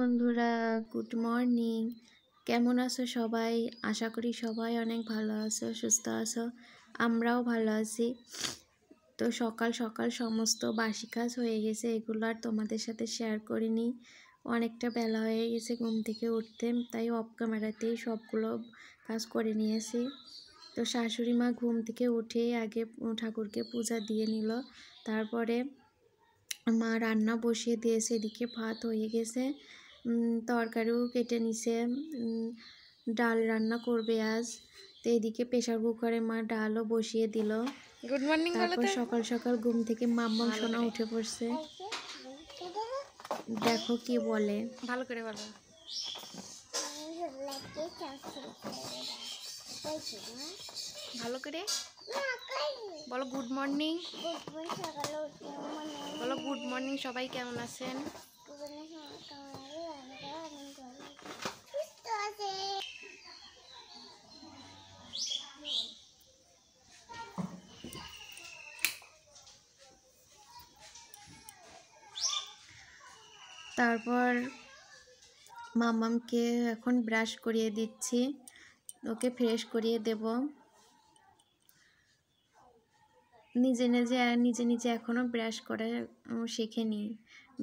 বন্ধুরা, good morning. কেমন আছো সবাই? আশা করি সবাই অনেক ভালো আছো, সুস্থ আছো। আমরাও ভালো আছি। তো সকাল সকাল সমস্ত বাসি কাজ হয়ে গেছে, এগুলো আর তোমাদের সাথে শেয়ার করিনি। অনেকটা বেলা হয়ে গেছে ঘুম থেকে উঠতে, তাই অফ ক্যামেরাতেই সবগুলো কাজ করে নিয়েছি। তো শাশুড়ি মা ঘুম থেকে উঠে আগে ঠাকুরকে পূজা দিয়ে নিল, তারপরে মা রান্না বসিয়ে দিয়েছে। এদিকে ভাত হয়ে গেছে, তরকারিও কেটে নিছে, ডাল রান্না করবে আজ। তো এদিকে প্রেশার কুকারে মা ডালও বসিয়ে দিল। গুড মর্নিং বলো তারপর তো। সকাল সকাল ঘুম থেকে মাম্মাম সোনা উঠে পড়ছে। দেখো কি বলে, ভালো করে বলো। ভালো করে বলো গুড মর্নিং। বলো গুড মর্নিং, সবাই কেমন আছেন? তারপর মাম্মামকে এখন ব্রাশ করিয়ে দিচ্ছি, ওকে ফ্রেশ করিয়ে দেব। নিজে নিজে এখনও ব্রাশ করে শেখেনি,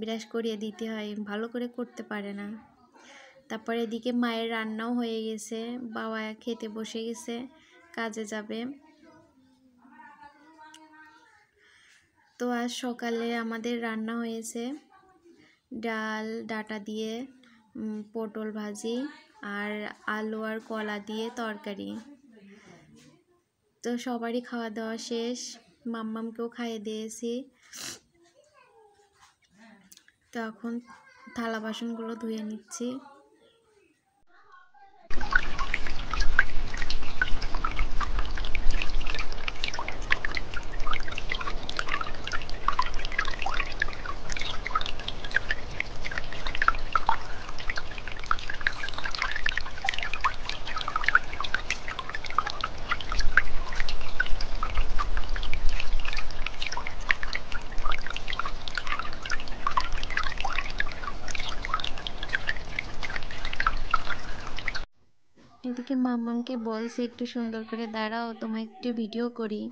ব্রাশ করিয়ে দিতে হয়, ভালো করে করতে পারে না। তারপর এদিকে মায়ের রান্নাও হয়ে গেছে, বাবা খেতে বসে গেছে, কাজে যাবে। তো আজ সকালে আমাদের রান্না হয়েছে ডাল, ডাঁটা দিয়ে পটল ভাজি, আর আলু আর কলা দিয়ে তরকারি। তো সবারই খাওয়া দাওয়া শেষ, মাম্মামকেও খাইয়ে দিয়েছি। তো এখন থালা বাসনগুলো ধুয়ে নিচ্ছি। এদিকে মাম্মামকে বলছি একটু সুন্দর করে দাঁড়াও, তোমায় একটু ভিডিও করি।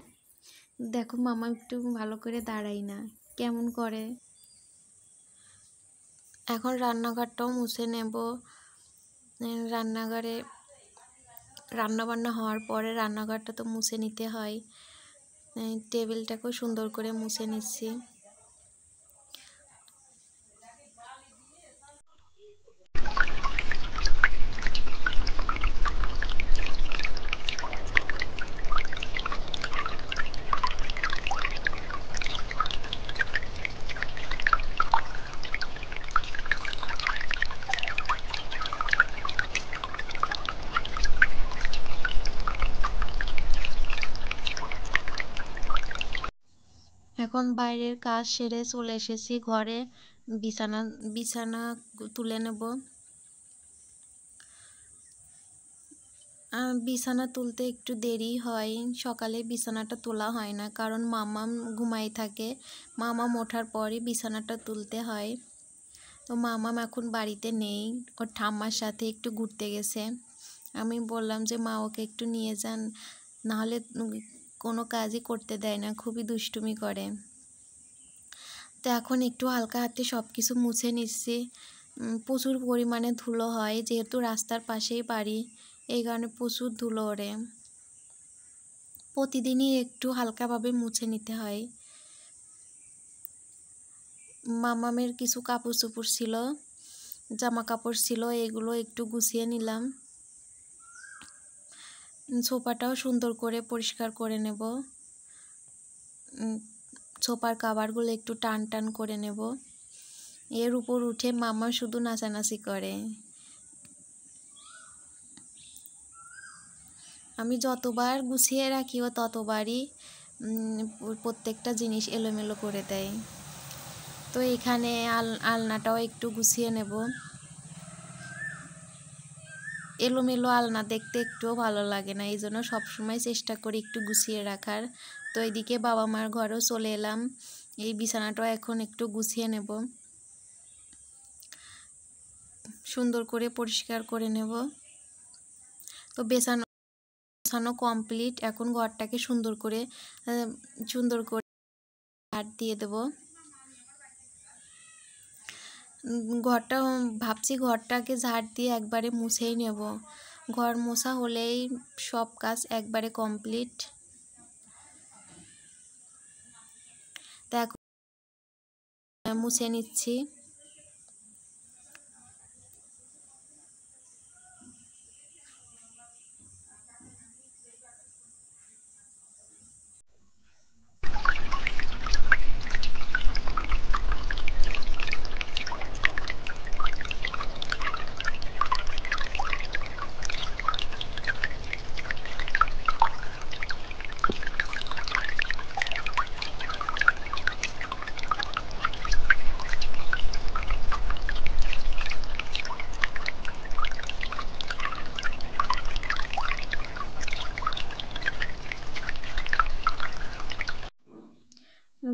দেখো মামা একটু ভালো করে দাঁড়াই না, কেমন করে। এখন রান্নাঘরটাও মুছে নেব। রান্নাঘরে রান্না বান্না হওয়ার পরে রান্নাঘরটা তো মুছে নিতে হয়। টেবিলটাকেও সুন্দর করে মুছে নিচ্ছি। এখন বাইরের কাজ সেরে চলে এসেছি ঘরে, বিছানা বিছানা তুলে নেব। বিছানা তুলতে একটু দেরি হয়, সকালে বিছানাটা তোলা হয় না, কারণ মামাম ঘুমাই থাকে। মামাম ওঠার পরই বিছানাটা তুলতে হয়। তো মামাম এখন বাড়িতে নেই, ওর ঠাম্মার সাথে একটু ঘুরতে গেছে। আমি বললাম যে মা ওকে একটু নিয়ে যান, নাহলে কোনো কাজই করতে দেয় না, খুবই দুষ্টুমি করে। তো এখন একটু হালকা হাতে সব কিছু মুছে নিচ্ছি। প্রচুর পরিমাণে ধুলো হয়, যেহেতু রাস্তার পাশেই বাড়ি, এই কারণে প্রচুর ধুলো ওড়ে। প্রতিদিনই একটু হালকাভাবে মুছে নিতে হয়। মামামের কিছু কাপড় চোপড় ছিল, জামা কাপড় ছিল, এগুলো একটু গুছিয়ে নিলাম। সোফাটাও সুন্দর করে পরিষ্কার করে নেব। সোফার কাভারগুলো একটু টান টান করে নেব। এর উপর উঠে মামা শুধু নাচানাচি করে। আমি যতবার গুছিয়ে রাখি ও ততবারই প্রত্যেকটা জিনিস এলোমেলো করে দেয়। তো এখানে আলনাটাও একটু গুছিয়ে নেব। এলোমেলো আলনা দেখতে একটুও ভালো লাগে না, এই জন্য সবসময় চেষ্টা করি একটু গুছিয়ে রাখার। তো এদিকে বাবা মার ঘরেও চলে এলাম, এই বিছানাটাও এখন একটু গুছিয়ে নেব। সুন্দর করে পরিষ্কার করে নেব। তো বেছানো কমপ্লিট। এখন ঘরটাকে সুন্দর করে ঝাড় দিয়ে দেব। ভাবছি ঘরটাকে ঝাড় দিয়ে একবারে মুছেই নেব। ঘর মোছা হলেই সব কাজ একবারে কমপ্লিট। তো এখন মুছে নিচ্ছি।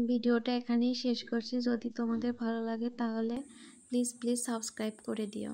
ভিডিওটা এখানেই শেষ করছি। যদি তোমাদের ভালো লাগে তাহলে প্লিজ সাবস্ক্রাইব করে দিও।